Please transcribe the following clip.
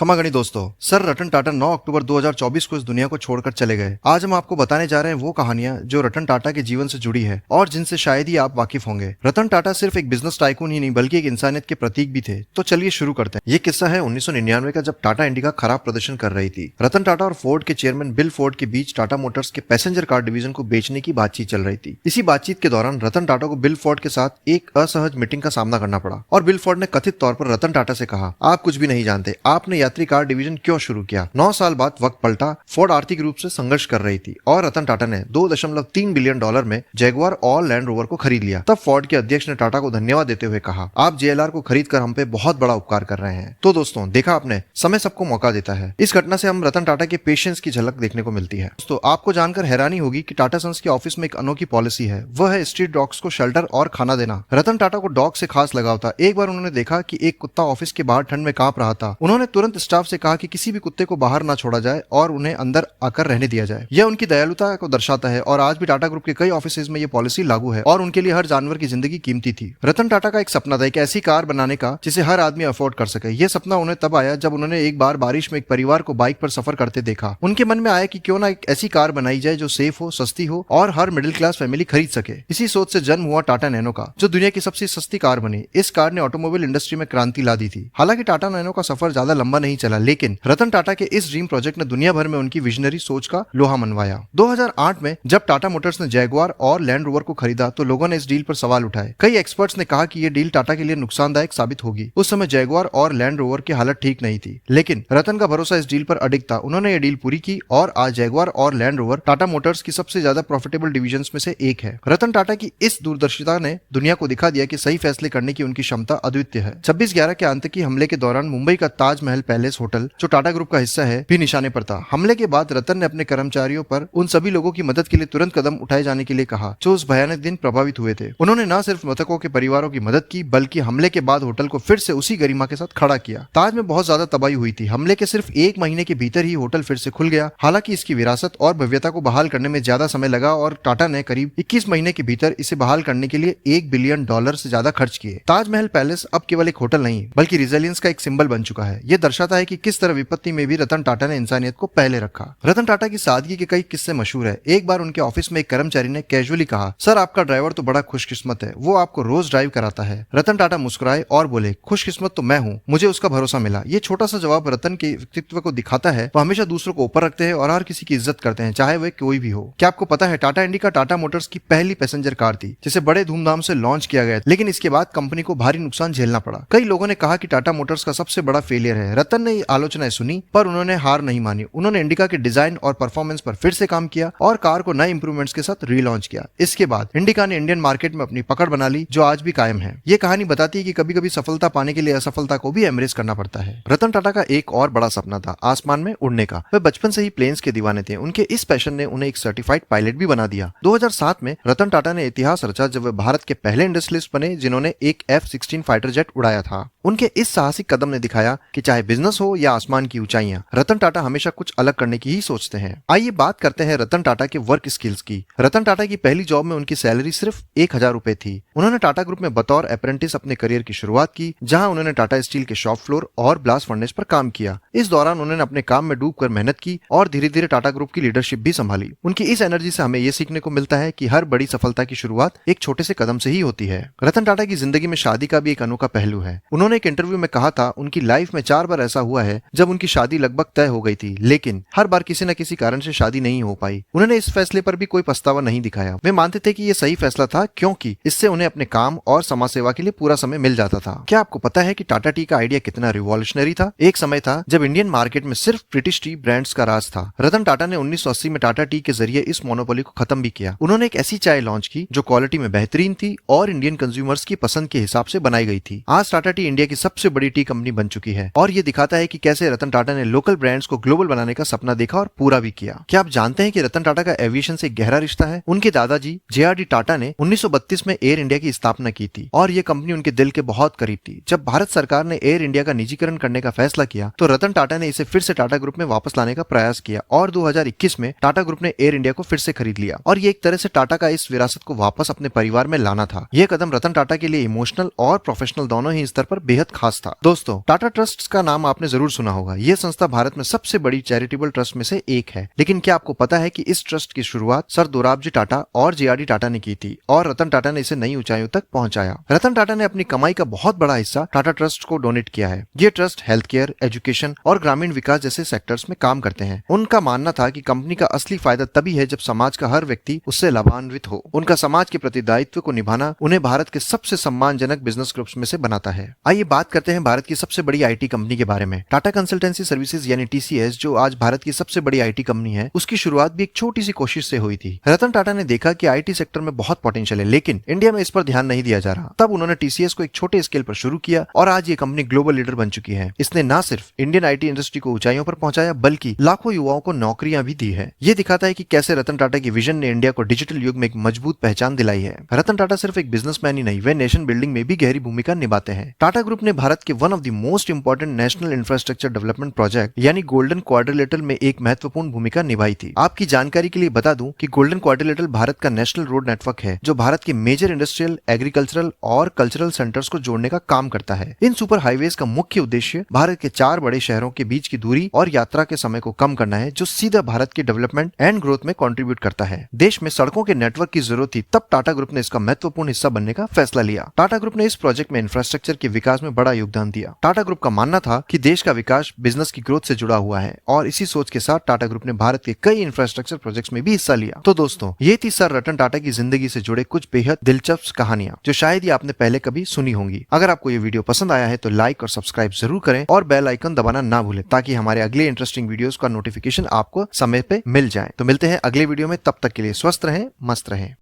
खमागणी दोस्तों, सर रतन टाटा 9 अक्टूबर 2024 को इस दुनिया को छोड़कर चले गए। आज हम आपको बताने जा रहे हैं वो कहानियां जो रतन टाटा के जीवन से जुड़ी है और जिनसे शायद ही आप वाकिफ होंगे। रतन टाटा सिर्फ एक बिजनेस टाइकून ही नहीं बल्कि एक इंसानियत के प्रतीक भी थे। तो चलिए शुरू करते हैं। ये किस्सा है 1999 का, जब टाटा इंडिका खराब प्रदर्शन कर रही थी। रतन टाटा और फोर्ड के चेयरमैन बिल फोर्ड के बीच टाटा मोटर्स के पैसेंजर कार डिवीजन को बेचने की बातचीत चल रही थी। इसी बातचीत के दौरान रतन टाटा को बिल फोर्ड के साथ एक असहज मीटिंग का सामना करना पड़ा और बिल फोर्ड ने कथित तौर पर रतन टाटा से कहा, आप कुछ भी नहीं जानते, आपने यात्री कार डिवीजन क्यों शुरू किया। 9 साल बाद वक्त पलटा। फोर्ड आर्थिक रूप से संघर्ष कर रही थी और रतन टाटा ने $2.3 बिलियन में जैगुआर और लैंड रोवर को खरीद लिया। तब फोर्ड के अध्यक्ष ने टाटा को धन्यवाद देते हुए कहा, आप जेएलआर को खरीद कर हम पे बहुत बड़ा उपकार कर रहे हैं। तो दोस्तों, देखा आपने, समय सबको मौका देता है। इस घटना से हम रतन टाटा के पेशेंस की झलक देखने को मिलती है। दोस्तों, आपको जानकर हैरानी होगी कि टाटा सन्स के ऑफिस में एक अनोखी पॉलिसी है, वह है स्ट्रीट डॉग्स को शेल्टर और खाना देना। रतन टाटा को डॉग से खास लगाव था। एक बार उन्होंने देखा कि एक कुत्ता ऑफिस के बाहर ठंड में कांप रहा था। उन्होंने तुरंत स्टाफ से कहा कि किसी भी कुत्ते को बाहर ना छोड़ा जाए और उन्हें अंदर आकर रहने दिया जाए। यह उनकी दयालुता को दर्शाता है और आज भी टाटा ग्रुप के कई ऑफिसेज में यह पॉलिसी लागू है और उनके लिए हर जानवर की जिंदगी कीमती थी। रतन टाटा का एक सपना था, एक ऐसी कार बनाने का जिसे हर आदमी अफोर्ड कर सके। यह सपना उन्हें तब आया जब उन्होंने एक बार बारिश में एक परिवार को बाइक पर सफर करते देखा। उनके मन में आया कि क्यों ना एक ऐसी कार बनाई जाए जो सेफ हो, सस्ती हो और हर मिडिल क्लास फैमिली खरीद सके। इसी सोच से जन्म हुआ टाटा नैनो का, जो दुनिया की सबसे सस्ती कार बनी। इस कार ने ऑटोमोबाइल इंडस्ट्री में क्रांति ला दी थी। हालांकि टाटा नैनो का सफर ज्यादा लंबा नहीं चला, लेकिन रतन टाटा के इस ड्रीम प्रोजेक्ट ने दुनिया भर में उनकी विजनरी सोच का लोहा मनवाया। 2008 में जब टाटा मोटर्स ने जैगुआर और लैंड रोवर को खरीदा तो लोगों ने इस डील पर सवाल उठाए। कई एक्सपर्ट्स ने कहा कि यह डील टाटा के लिए नुकसानदायक साबित होगी। उस समय जैगुआर और लैंड रोवर की हालत ठीक नहीं थी, लेकिन रतन का भरोसा इस डील पर अडिग था। उन्होंने ये डील पूरी की और आज जैगुआर और लैंड रोवर टाटा मोटर्स की सबसे ज्यादा प्रॉफिटेबल डिविजन्स में से एक है। रतन टाटा की इस दूरदर्शिता ने दुनिया को दिखा दिया कि सही फैसले करने की उनकी क्षमता अद्वितीय है। 26/11 के आतंकी हमले के दौरान मुंबई का ताजमहल पैलेस होटल, जो टाटा ग्रुप का हिस्सा है, भी निशाने पर था। हमले के बाद रतन ने अपने कर्मचारियों पर उन सभी लोगों की मदद के लिए तुरंत कदम उठाए जाने के लिए कहा जो उस भयानक दिन प्रभावित हुए थे। उन्होंने न सिर्फ मृतकों के परिवारों की मदद की, बल्कि हमले के बाद होटल को फिर से उसी गरिमा के साथ खड़ा किया। ताज में बहुत ज्यादा तबाही हुई थी। हमले के सिर्फ 1 महीने के भीतर ही होटल फिर से खुल गया। हालांकि इसकी विरासत और भव्यता को बहाल करने में ज्यादा समय लगा और टाटा ने करीब 21 महीने के भीतर इसे बहाल करने के लिए $1 बिलियन से ज्यादा खर्च किए। ताजमहल पैलेस अब केवल एक होटल नहीं बल्कि रिजिलियंस का एक सिंबल बन चुका है। यह दर्शाता है कि किस तरह विपत्ति में भी रतन टाटा ने इंसानियत को पहले रखा। रतन टाटा की सादगी के कई किस्से मशहूर है। एक बार उनके ऑफिस में एक कर्मचारी ने कैजुअली कहा, सर आपका ड्राइवर तो बड़ा खुशकिस्मत है, वो आपको रोज ड्राइव कराता है। रतन टाटा मुस्कुराए और बोले, खुशकिस्मत तो मैं हूँ, मुझे उसका भरोसा मिला। ये छोटा सा जवाब रतन के व्यक्तित्व को दिखाता है। वो हमेशा दूसरों को ऊपर रखते हैं और हर किसी की इज्जत करते हैं, चाहे वह कोई भी हो। क्या आपको पता है, टाटा इंडिका टाटा मोटर्स की पहली पैसेंजर कार थी जिसे बड़े धूमधाम से लॉन्च किया गया, लेकिन इसके बाद कंपनी को भारी नुकसान झेलना पड़ा। कई लोगों ने कहा कि टाटा मोटर्स का सबसे बड़ा फेलियर है। रतन ने आलोचनाएं सुनी पर उन्होंने हार नहीं मानी। उन्होंने इंडिका के डिजाइन और परफॉर्मेंस पर फिर से काम किया और कार को नए इंप्रूवमेंट्स के साथ रीलॉन्च किया। इसके बाद इंडिका ने इंडियन मार्केट में अपनी पकड़ बना ली, जो आज भी कायम है। ये कहानी बताती है कि कभी कभी सफलता पाने के लिए असफलता को भी एमब्रेस करना पड़ता है। रतन टाटा का एक और बड़ा सपना था आसमान में उड़ने का। वे बचपन से ही प्लेन्स के दीवाने थे। उनके इस पैशन ने उन्हें एक सर्टिफाइड पायलट भी बना दिया। 2007 में रतन टाटा ने इतिहास रचा जब वे भारत के पहले इंडस्ट्रियलिस्ट बने जिन्होंने एक F-16 फाइटर जेट उड़ाया था। उनके इस साहसिक कदम ने दिखाया कि चाहे बिजनेस हो या आसमान की ऊंचाइयां, रतन टाटा हमेशा कुछ अलग करने की ही सोचते हैं। आइए बात करते हैं रतन टाटा के वर्क स्किल्स की। रतन टाटा की पहली जॉब में उनकी सैलरी सिर्फ 1,000 रुपए थी। उन्होंने टाटा ग्रुप में बतौर अप्रेंटिस अपने करियर की शुरुआत की, जहां उन्होंने टाटा स्टील के शॉप फ्लोर और ब्लास्ट फर्नेस पर काम किया। इस दौरान उन्होंने अपने काम में डूबकर मेहनत की और धीरे धीरे टाटा ग्रुप की लीडरशिप भी संभाली। उनकी इस एनर्जी से हमें यह सीखने को मिलता है कि हर बड़ी सफलता की शुरुआत एक छोटे से कदम से ही होती है। रतन टाटा की जिंदगी में शादी का भी एक अनोखा पहलू है। उन्होंने एक इंटरव्यू में कहा था, उनकी लाइफ में 4 बार ऐसा हुआ है जब उनकी शादी लगभग तय हो गई थी, लेकिन हर बार किसी न किसी कारण से शादी नहीं हो पाई। उन्होंने इस फैसले पर भी कोई पछतावा नहीं दिखाया। वे मानते थे कि यह सही फैसला था क्योंकि इससे उन्हें अपने काम और समाज सेवा के लिए पूरा समय मिल जाता था। क्या आपको पता है कि टाटा टी का आइडिया कितना रिवॉल्यूशनरी था? एक समय था जब इंडियन मार्केट में सिर्फ ब्रिटिश टी ब्रांड्स का राज था। रतन टाटा ने 1980 में टाटा टी के जरिए इस मोनोपोली को खत्म भी किया। उन्होंने एक ऐसी चाय लॉन्च की जो क्वालिटी में बेहतरीन थी और इंडियन कंज्यूमर्स की पसंद के हिसाब से बनाई गई थी। आज टाटा टी इंडिया की सबसे बड़ी टी कंपनी बन चुकी है और ये दिखाता है कि कैसे रतन टाटा ने लोकल ब्रांड्स को ग्लोबल बनाने का सपना देखा और पूरा भी किया। क्या आप जानते हैं कि रतन टाटा का एविएशन से गहरा रिश्ता है? उनके दादाजी JRD टाटा ने 1932 में एयर इंडिया की स्थापना की थी और ये कंपनी उनके दिल के बहुत करीब थी। जब भारत सरकार ने एयर इंडिया का निजीकरण करने का फैसला किया तो रतन टाटा ने इसे फिर से टाटा ग्रुप में वापस लाने का प्रयास किया और 2021 में टाटा ग्रुप ने एयर इंडिया को फिर से खरीद लिया और ये एक तरह से टाटा का इस विरासत को वापस अपने परिवार में लाना था। यह कदम रतन टाटा के लिए इमोशनल और प्रोफेशनल दोनों ही स्तर पर बेहद खास था। दोस्तों, टाटा ट्रस्ट का नाम आपने जरूर सुना होगा। यह संस्था भारत में सबसे बड़ी चैरिटेबल ट्रस्ट में से एक है। लेकिन क्या आपको पता है कि इस ट्रस्ट की शुरुआत सर दोराबजी टाटा और जेआरडी टाटा ने की थी और रतन टाटा ने इसे नई ऊंचाइयों तक पहुंचाया। रतन टाटा ने अपनी कमाई का बहुत बड़ा हिस्सा टाटा ट्रस्ट को डोनेट किया है। ये ट्रस्ट हेल्थ केयर, एजुकेशन और ग्रामीण विकास जैसे सेक्टर्स में काम करते हैं। उनका मानना था कि कंपनी का असली फायदा तभी है जब समाज का हर व्यक्ति उससे लाभान्वित हो। उनका समाज के प्रति दायित्व को निभाना उन्हें भारत के सबसे सम्मानजनक बिजनेस ग्रुप्स में से बनाता है। आइए बात करते हैं भारत की सबसे बड़ी आईटी कंपनी के बारे में। टाटा कंसल्टेंसी सर्विसेज यानी टीसीएस, जो आज भारत की सबसे बड़ी आईटी कंपनी है, उसकी शुरुआत भी एक छोटी सी कोशिश से हुई थी। रतन टाटा ने देखा कि आईटी सेक्टर में बहुत पोटेंशियल है, लेकिन इंडिया में इस पर ध्यान नहीं दिया जा रहा। तब उन्होंने टीसीएस को एक छोटे स्केल पर शुरू किया और आज ये कंपनी ग्लोबल लीडर बन चुकी है। इसने न सिर्फ इंडियन आईटी इंडस्ट्री को ऊंचाइयों पर पहुंचाया, बल्कि लाखों युवाओं को नौकरियां भी दी है। ये दिखाता है कि कैसे रतन टाटा की विजन ने इंडिया को डिजिटल युग में एक मजबूत पहचान दिलाई है। रतन टाटा सिर्फ एक बिजनेसमैन ही नहीं, वे नेशन बिल्डिंग में भी गहरी भूमिका निभाते हैं। टाटा ग्रुप ने भारत के one of the most important national infrastructure development project यानी गोल्डन क्वाड्रिलेटरल में एक महत्वपूर्ण भूमिका निभाई थी। आपकी जानकारी के लिए बता दूं कि गोल्डन क्वाड्रिलेटरल भारत का नेशनल रोड नेटवर्क है, जो भारत के मेजर इंडस्ट्रियल, एग्रीकल्चरल और कल्चरल सेंटर्स को जोड़ने का काम करता है। इन सुपर हाईवेज का मुख्य उद्देश्य भारत के 4 बड़े शहरों के बीच की दूरी और यात्रा के समय को कम करना है, जो सीधा भारत के डेवलपमेंट एंड ग्रोथ में कंट्रीब्यूट करता है। देश में सड़कों के नेटवर्क की जरूरत थी, तब टाटा ग्रुप ने इसका महत्वपूर्ण हिस्सा बनने का फैसला लिया। टाटा ग्रुप ने इस प्रोजेक्ट में इंफ्रास्ट्रक्चर के विकास में बड़ा योगदान दिया। टाटा ग्रुप का मानना था कि देश का विकास बिजनेस की ग्रोथ से जुड़ा हुआ है और इसी सोच के साथ टाटा ग्रुप ने भारत के कई इंफ्रास्ट्रक्चर प्रोजेक्ट्स में भी हिस्सा लिया। तो दोस्तों, ये थी सर रतन टाटा की जिंदगी से जुड़े कुछ बेहद दिलचस्प कहानियां, जो शायद ही आपने पहले कभी सुनी होंगी। अगर आपको ये वीडियो पसंद आया है तो लाइक और सब्सक्राइब जरूर करें और बेल आइकन दबाना ना भूलें, ताकि हमारे अगले इंटरेस्टिंग वीडियोस का नोटिफिकेशन आपको समय पे मिल जाए। तो मिलते हैं अगले वीडियो में, तब तक के लिए स्वस्थ रहें, मस्त रहें।